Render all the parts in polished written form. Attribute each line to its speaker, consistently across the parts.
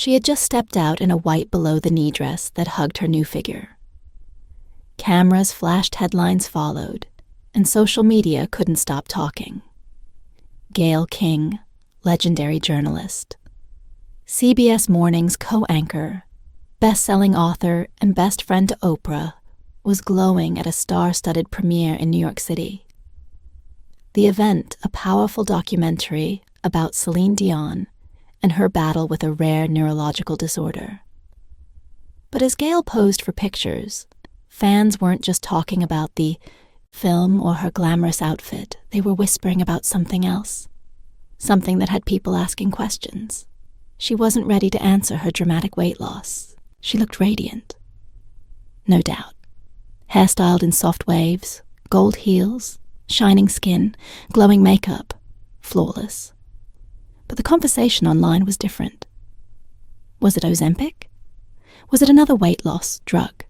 Speaker 1: She had just stepped out in a white below-the-knee dress that hugged her new figure. Cameras flashed, headlines followed, and social media couldn't stop talking. Gayle King, legendary journalist, CBS Mornings co-anchor, best-selling author, and best friend to Oprah, was glowing at a star-studded premiere in New York City. The event, a powerful documentary about Celine Dion and her battle with a rare neurological disorder. But as Gayle posed for pictures, fans weren't just talking about the film or her glamorous outfit. They were whispering about something else, something that had people asking questions. She wasn't ready to answer her dramatic weight loss. She looked radiant. No doubt. Hairstyled in soft waves, gold heels, shining skin, glowing makeup, flawless. But the conversation online was different. Was it Ozempic? Was it another weight loss drug?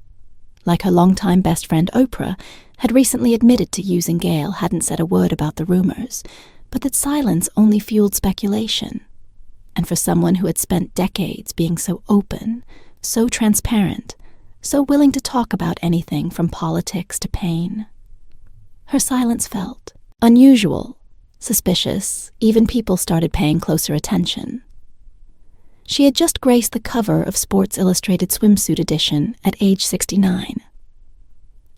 Speaker 1: Like her longtime best friend Oprah had recently admitted to using, Gayle hadn't said a word about the rumors, but that silence only fueled speculation. And for someone who had spent decades being so open, so transparent, so willing to talk about anything from politics to pain, her silence felt unusual, suspicious. Even people started paying closer attention. She had just graced the cover of Sports Illustrated swimsuit edition at age 69.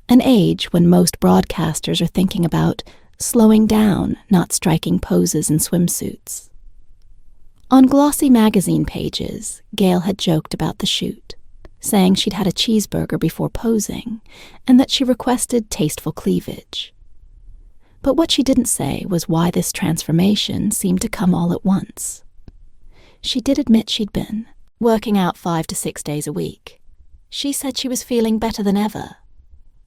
Speaker 1: An age when most broadcasters are thinking about slowing down, not striking poses in swimsuits. On glossy magazine pages, Gayle had joked about the shoot, saying she'd had a cheeseburger before posing and that she requested tasteful cleavage. But what she didn't say was why this transformation seemed to come all at once. She did admit she'd been working out 5 to 6 days a week. She said she was feeling better than ever,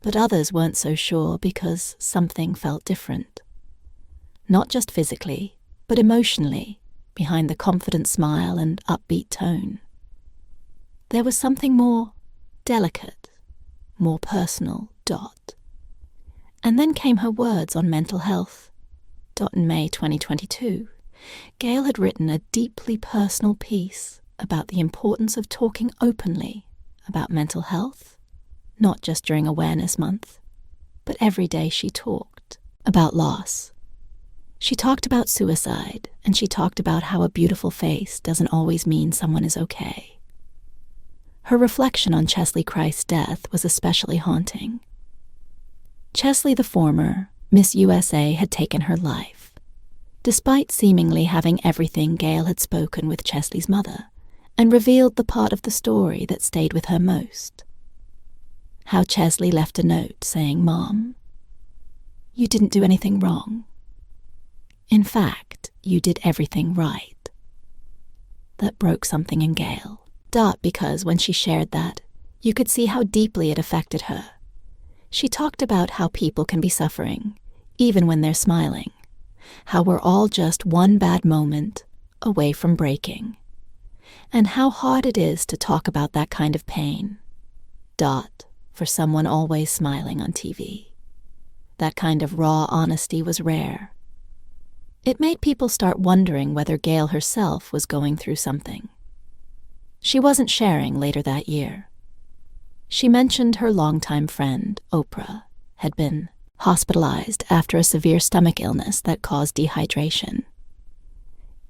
Speaker 1: but others weren't so sure because something felt different. Not just physically, but emotionally, behind the confident smile and upbeat tone. There was something more delicate, more personal. And then came her words on mental health. In May 2022, Gayle had written a deeply personal piece about the importance of talking openly about mental health, not just during Awareness Month, but every day she talked about loss. She talked about suicide, and she talked about how a beautiful face doesn't always mean someone is okay. Her reflection on Cheslie Kryst's death was especially haunting. Cheslie, the former Miss USA, had taken her life, despite seemingly having everything. Gayle had spoken with Cheslie's mother and revealed the part of the story that stayed with her most. How Cheslie left a note saying, "Mom, you didn't do anything wrong. In fact, you did everything right." That broke something in Gayle. Because when she shared that, you could see how deeply it affected her. She talked about how people can be suffering, even when they're smiling. How we're all just one bad moment away from breaking. And how hard it is to talk about that kind of pain. For someone always smiling on TV. That kind of raw honesty was rare. It made people start wondering whether Gayle herself was going through something. She wasn't sharing later that year. She mentioned her longtime friend, Oprah, had been hospitalized after a severe stomach illness that caused dehydration.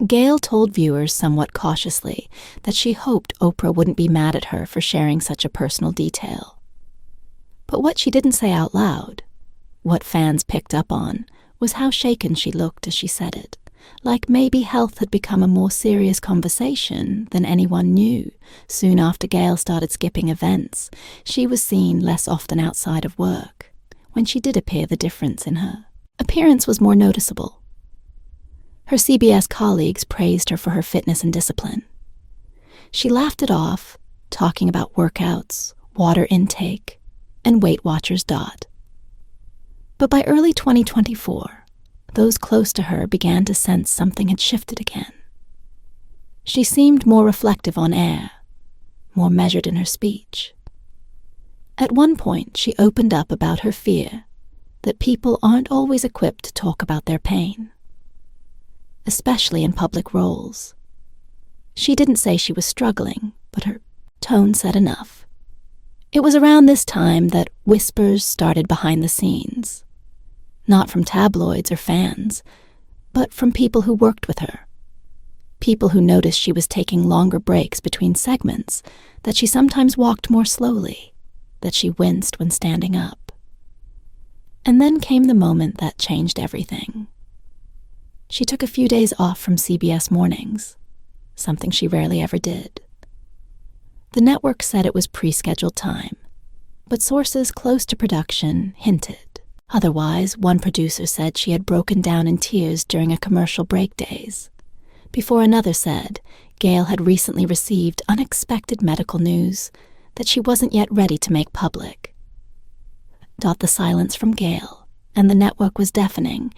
Speaker 1: Gayle told viewers somewhat cautiously that she hoped Oprah wouldn't be mad at her for sharing such a personal detail. But what she didn't say out loud, what fans picked up on, was how shaken she looked as she said it, like maybe health had become a more serious conversation than anyone knew. Soon after Gayle started skipping events, she was seen less often outside of work. When she did appear, the difference in her appearance was more noticeable. Her CBS colleagues praised her for her fitness and discipline. She laughed it off, talking about workouts, water intake, and Weight Watchers. But by early 2024, those close to her began to sense something had shifted again. She seemed more reflective on air, more measured in her speech. At one point, she opened up about her fear that people aren't always equipped to talk about their pain, especially in public roles. She didn't say she was struggling, but her tone said enough. It was around this time that whispers started behind the scenes. Not from tabloids or fans, but from people who worked with her. People who noticed she was taking longer breaks between segments, that she sometimes walked more slowly, that she winced when standing up. And then came the moment that changed everything. She took a few days off from CBS Mornings, something she rarely ever did. The network said it was pre-scheduled time, but sources close to production hinted. Otherwise, one producer said she had broken down in tears during a commercial break days, before another said Gayle had recently received unexpected medical news that she wasn't yet ready to make public. The silence from Gayle, and the network was deafening,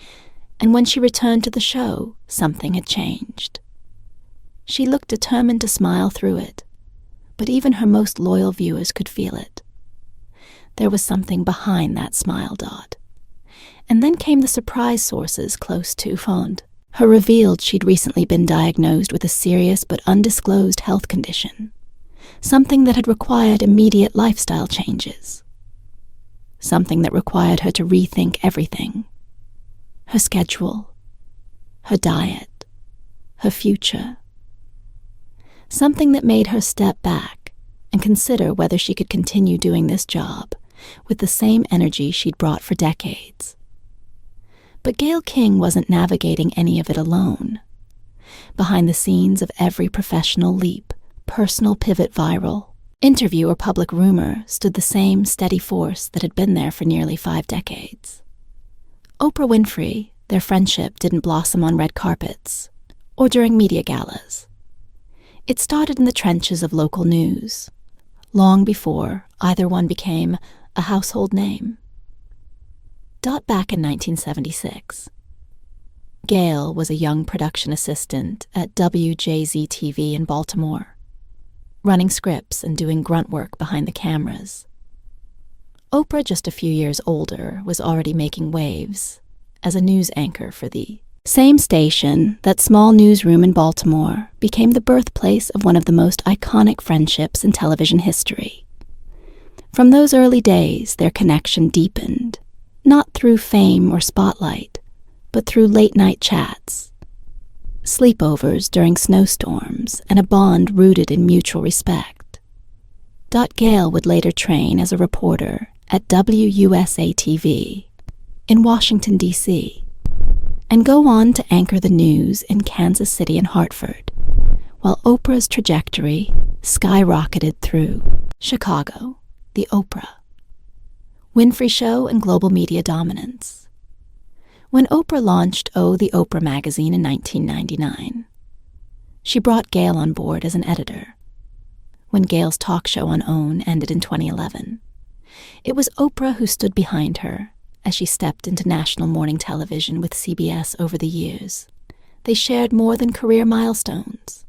Speaker 1: and when she returned to the show, something had changed. She looked determined to smile through it, but even her most loyal viewers could feel it. There was something behind that smile. And then came the surprise sources close to Fond. Her revealed she'd recently been diagnosed with a serious but undisclosed health condition, something that had required immediate lifestyle changes, something that required her to rethink everything: her schedule, her diet, her future. Something that made her step back and consider whether she could continue doing this job with the same energy she'd brought for decades. But Gayle King wasn't navigating any of it alone. Behind the scenes of every professional leap, personal pivot viral, interview or public rumor stood the same steady force that had been there for nearly 5 decades. Oprah Winfrey, their friendship didn't blossom on red carpets or during media galas. It started in the trenches of local news, long before either one became a household name. Back in 1976, Gayle was a young production assistant at WJZ-TV in Baltimore, running scripts and doing grunt work behind the cameras. Oprah, just a few years older, was already making waves as a news anchor for the same station. That small newsroom in Baltimore became the birthplace of one of the most iconic friendships in television history. From those early days, their connection deepened, not through fame or spotlight, but through late-night chats, sleepovers during snowstorms, and a bond rooted in mutual respect. Gayle would later train as a reporter at WUSA-TV in Washington, D.C., and go on to anchor the news in Kansas City and Hartford, while Oprah's trajectory skyrocketed through Chicago, the Oprah, Winfrey Show, and global media dominance. When Oprah launched The Oprah magazine in 1999, she brought Gayle on board as an editor. When Gayle's talk show on OWN ended in 2011, it was Oprah who stood behind her as she stepped into national morning television with CBS over the years. They shared more than career milestones.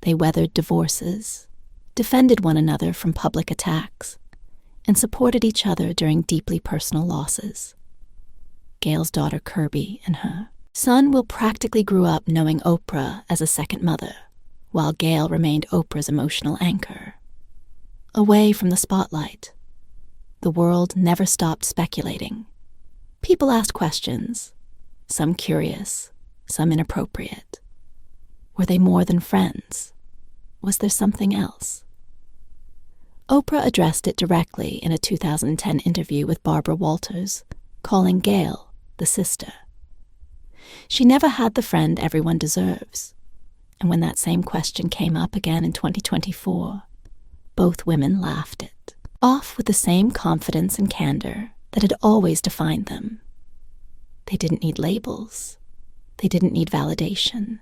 Speaker 1: They weathered divorces, defended one another from public attacks, and supported each other during deeply personal losses. Gayle's daughter Kirby and her son Will practically grew up knowing Oprah as a second mother, while Gayle remained Oprah's emotional anchor. Away from the spotlight, the world never stopped speculating. People asked questions, some curious, some inappropriate. Were they more than friends? Was there something else? Oprah addressed it directly in a 2010 interview with Barbara Walters, calling Gayle the sister. She never had the friend everyone deserves, and when that same question came up again in 2024, both women laughed it off with the same confidence and candor that had always defined them. They didn't need labels. They didn't need validation.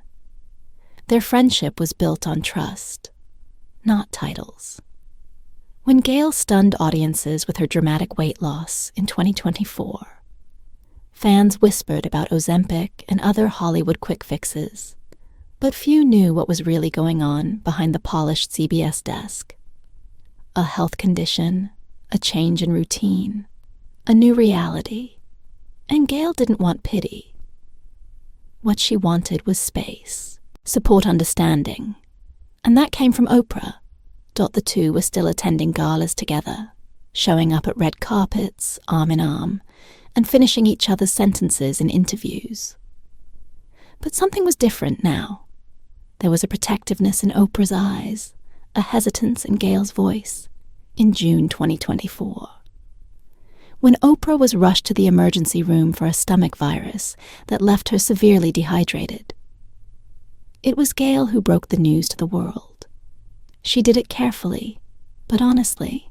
Speaker 1: Their friendship was built on trust, not titles. When Gayle stunned audiences with her dramatic weight loss in 2024, fans whispered about Ozempic and other Hollywood quick fixes, but few knew what was really going on behind the polished CBS desk. A health condition, a change in routine, a new reality. And Gayle didn't want pity. What she wanted was space. support understanding. And that came from Oprah. The two were still attending galas together, showing up at red carpets, arm in arm, and finishing each other's sentences in interviews. But something was different now. There was a protectiveness in Oprah's eyes, a hesitance in Gayle's voice, in June 2024. When Oprah was rushed to the emergency room for a stomach virus that left her severely dehydrated. It was Gayle who broke the news to the world. She did it carefully, but honestly.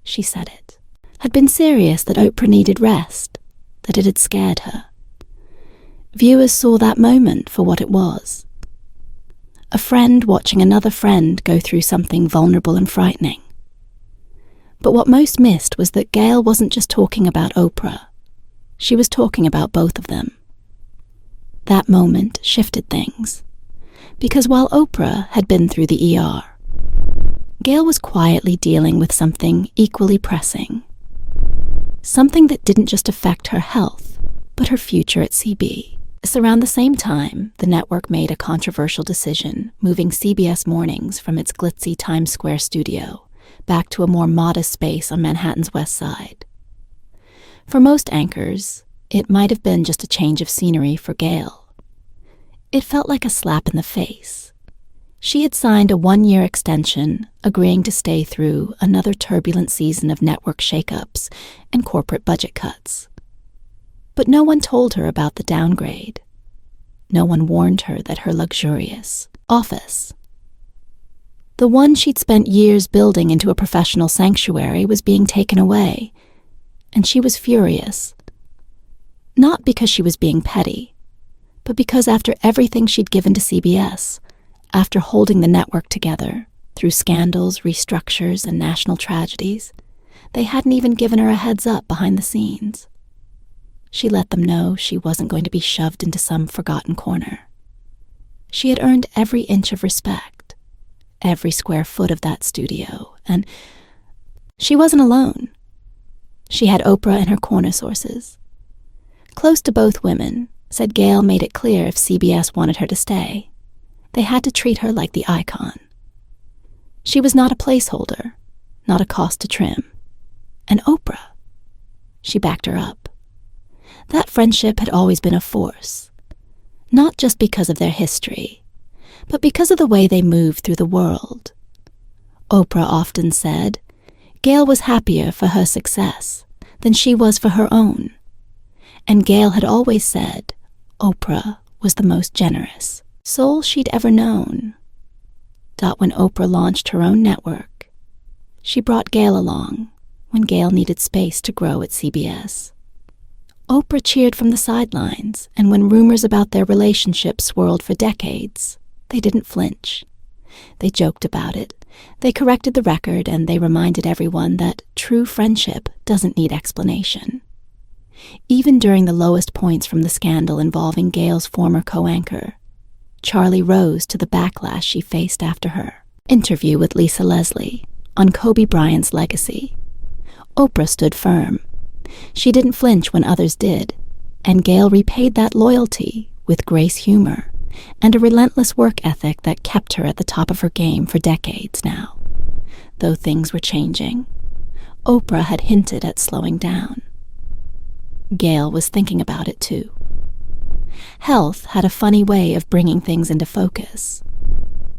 Speaker 1: She said it. Had been serious that Oprah needed rest, that it had scared her. Viewers saw that moment for what it was. A friend watching another friend go through something vulnerable and frightening. But what most missed was that Gayle wasn't just talking about Oprah. She was talking about both of them. That moment shifted things. Because while Oprah had been through the ER, Gayle was quietly dealing with something equally pressing. Something that didn't just affect her health, but her future at CB. Around the same time, the network made a controversial decision, moving CBS Mornings from its glitzy Times Square studio back to a more modest space on Manhattan's West Side. For most anchors, it might have been just a change of scenery for Gayle. It felt like a slap in the face. She had signed a 1-year extension, agreeing to stay through another turbulent season of network shakeups and corporate budget cuts. But no one told her about the downgrade. No one warned her that her luxurious office, the one she'd spent years building into a professional sanctuary, was being taken away, and she was furious. Not because she was being petty, but because after everything she'd given to CBS, after holding the network together through scandals, restructures, and national tragedies, they hadn't even given her a heads up behind the scenes. She let them know she wasn't going to be shoved into some forgotten corner. She had earned every inch of respect, every square foot of that studio, and she wasn't alone. She had Oprah and her corner sources. Close to both women, said Gayle made it clear if CBS wanted her to stay, they had to treat her like the icon. She was not a placeholder, not a cost to trim. And Oprah, she backed her up. That friendship had always been a force, not just because of their history, but because of the way they moved through the world. Oprah often said, Gayle was happier for her success than she was for her own. And Gayle had always said, Oprah was the most generous soul she'd ever known. When Oprah launched her own network, she brought Gayle along when Gayle needed space to grow at CBS. Oprah cheered from the sidelines, and when rumors about their relationship swirled for decades, they didn't flinch. They joked about it, they corrected the record, and they reminded everyone that true friendship doesn't need explanation. Even during the lowest points from the scandal involving Gayle's former co-anchor, Charlie rose to the backlash she faced after her interview with Lisa Leslie on Kobe Bryant's legacy. Oprah stood firm. She didn't flinch when others did, and Gayle repaid that loyalty with grace humor and a relentless work ethic that kept her at the top of her game for decades now. Though things were changing, Oprah had hinted at slowing down. Gayle was thinking about it too. Health had a funny way of bringing things into focus.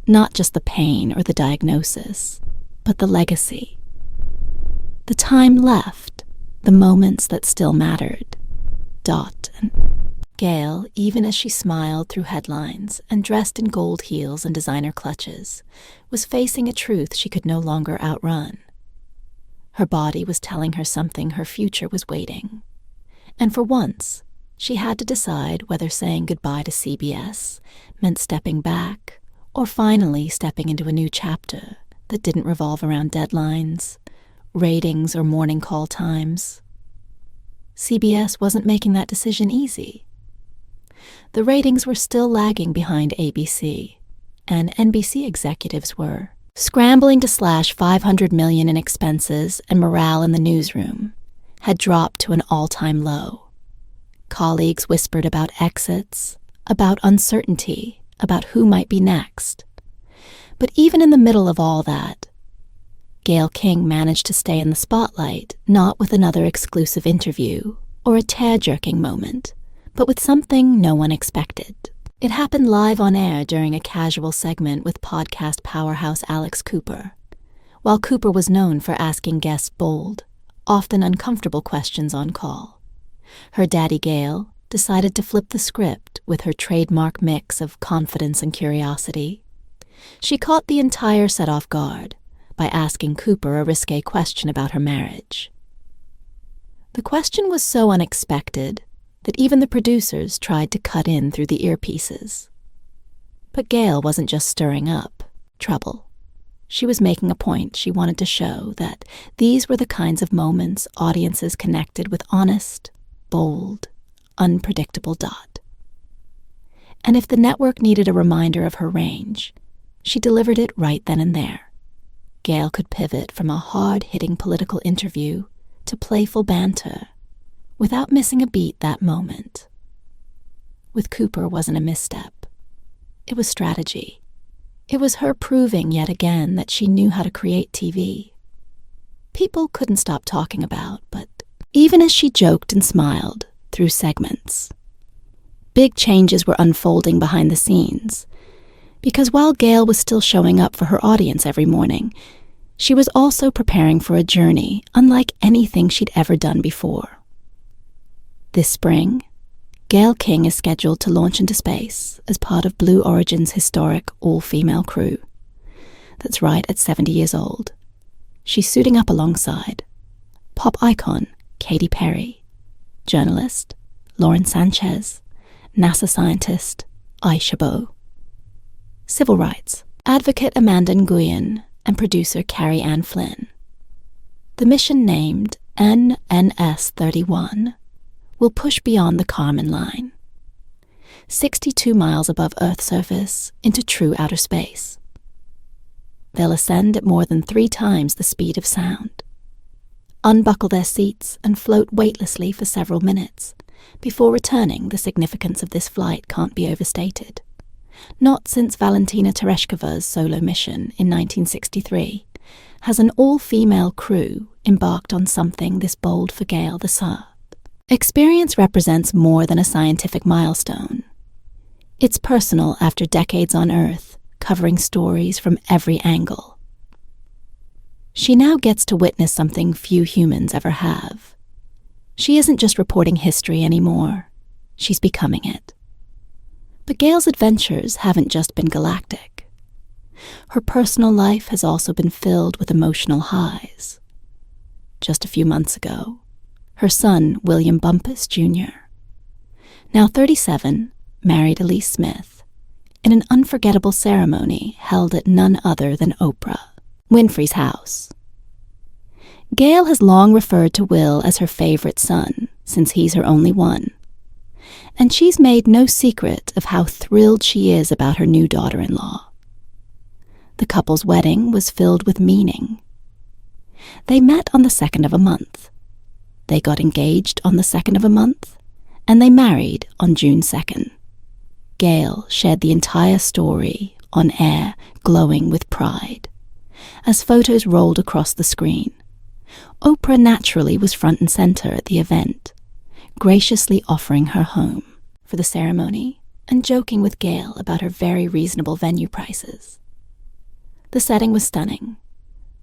Speaker 1: Not just the pain or the diagnosis, but the legacy. The time left, the moments that still mattered. And Gayle, even as she smiled through headlines and dressed in gold heels and designer clutches, was facing a truth she could no longer outrun. Her body was telling her something her future was waiting. And for once, she had to decide whether saying goodbye to CBS meant stepping back or finally stepping into a new chapter that didn't revolve around deadlines, ratings, or morning call times. CBS wasn't making that decision easy. The ratings were still lagging behind ABC, and NBC executives were scrambling to slash $500 million in expenses, and morale in the newsroom had dropped to an all-time low. Colleagues whispered about exits, about uncertainty, about who might be next. But even in the middle of all that, Gayle King managed to stay in the spotlight, not with another exclusive interview or a tear-jerking moment, but with something no one expected. It happened live on air during a casual segment with podcast powerhouse Alex Cooper. While Cooper was known for asking guests bold, often uncomfortable questions on call, her daddy Gayle decided to flip the script with her trademark mix of confidence and curiosity. She caught the entire set off guard by asking Cooper a risque question about her marriage. The question was so unexpected that even the producers tried to cut in through the earpieces. But Gayle wasn't just stirring up trouble. She was making a point. She wanted to show that these were the kinds of moments audiences connected with honest, bold, unpredictable Dot. And if the network needed a reminder of her range, she delivered it right then and there. Gayle could pivot from a hard-hitting political interview to playful banter without missing a beat that moment. With Cooper wasn't a misstep. It was strategy. It was her proving yet again that she knew how to create TV. People couldn't stop talking about, but even as she joked and smiled through segments, big changes were unfolding behind the scenes. Because while Gayle was still showing up for her audience every morning, she was also preparing for a journey unlike anything she'd ever done before. This spring, Gayle King is scheduled to launch into space as part of Blue Origin's historic all-female crew. That's right, at 70 years old. She's suiting up alongside pop icon Katy Perry, journalist Lauren Sanchez, NASA scientist Aisha Bo, civil rights advocate Amanda Nguyen, and producer Carrie Ann Flynn. The mission, named NNS-31, will push beyond the Kármán line, 62 miles above Earth's surface into true outer space. They'll ascend at more than 3 times the speed of sound, unbuckle their seats and float weightlessly for several minutes. Before returning, the significance of this flight can't be overstated. Not since Valentina Tereshkova's solo mission in 1963 has an all-female crew embarked on something this bold for Gayle the Star. Experience represents more than a scientific milestone. It's personal after decades on Earth, covering stories from every angle. She now gets to witness something few humans ever have. She isn't just reporting history anymore. She's becoming it. But Gayle's adventures haven't just been galactic. Her personal life has also been filled with emotional highs. Just a few months ago, her son, William Bumpus Jr., now 37, married Elise Smith in an unforgettable ceremony held at none other than Oprah Winfrey's house. Gayle has long referred to Will as her favorite son, since he's her only one. And she's made no secret of how thrilled she is about her new daughter-in-law. The couple's wedding was filled with meaning. They met on the 2nd of a month. They got engaged on the 2nd of a month, and they married on June 2nd. Gayle shared the entire story on air, glowing with pride. As photos rolled across the screen, Oprah naturally was front and center at the event, graciously offering her home for the ceremony and joking with Gayle about her very reasonable venue prices. The setting was stunning,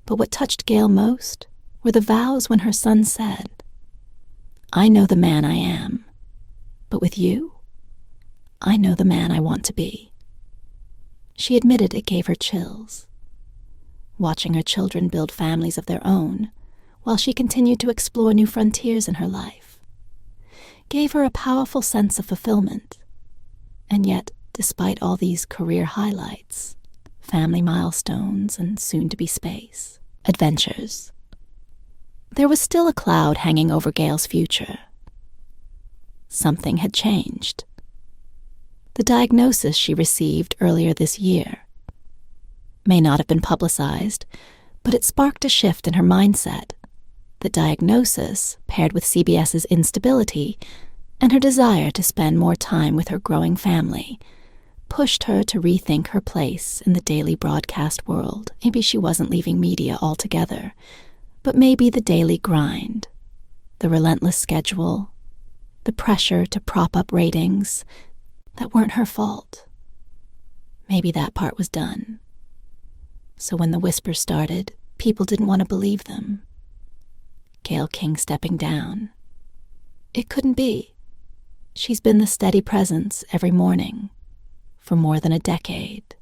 Speaker 1: but what touched Gayle most were the vows when her son said, "I know the man I am, but with you, I know the man I want to be." She admitted it gave her chills. Watching her children build families of their own while she continued to explore new frontiers in her life gave her a powerful sense of fulfillment. And yet, despite all these career highlights, family milestones, and soon-to-be space adventures, there was still a cloud hanging over Gayle's future. Something had changed. The diagnosis she received earlier this year may not have been publicized, but it sparked a shift in her mindset. The diagnosis, paired with CBS's instability and her desire to spend more time with her growing family, pushed her to rethink her place in the daily broadcast world. Maybe she wasn't leaving media altogether, but maybe the daily grind, the relentless schedule, the pressure to prop up ratings that weren't her fault. Maybe that part was done. So when the whispers started, people didn't want to believe them. Gayle King stepping down. It couldn't be. She's been the steady presence every morning for more than a decade.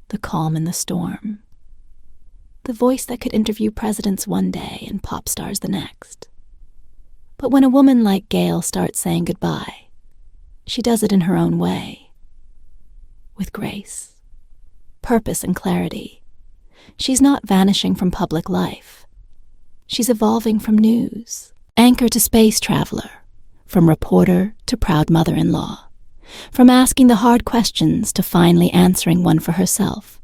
Speaker 1: The calm in the storm. The voice that could interview presidents one day and pop stars the next. But when a woman like Gayle starts saying goodbye, she does it in her own way. With grace, purpose, and clarity. She's not vanishing from public life. She's evolving from news, anchor to space traveler, from reporter to proud mother-in-law, from asking the hard questions to finally answering one for herself.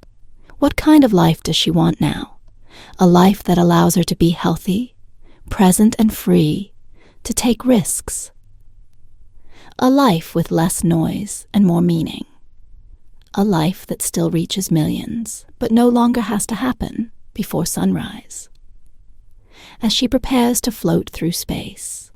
Speaker 1: What kind of life does she want now? A life that allows her to be healthy, present, and free, to take risks. A life with less noise and more meaning. A life that still reaches millions, but no longer has to happen before sunrise. As she prepares to float through space,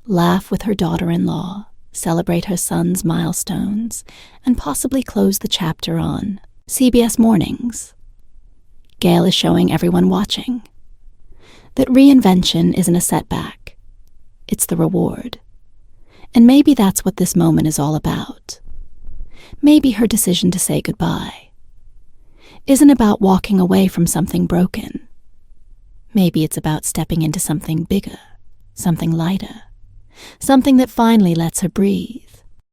Speaker 1: laugh with her daughter-in-law, celebrate her son's milestones, and possibly close the chapter on CBS Mornings, Gayle is showing everyone watching that reinvention isn't a setback, it's the reward. And maybe that's what this moment is all about. Maybe her decision to say goodbye isn't about walking away from something broken. Maybe it's about stepping into something bigger, something lighter, something that finally lets her breathe.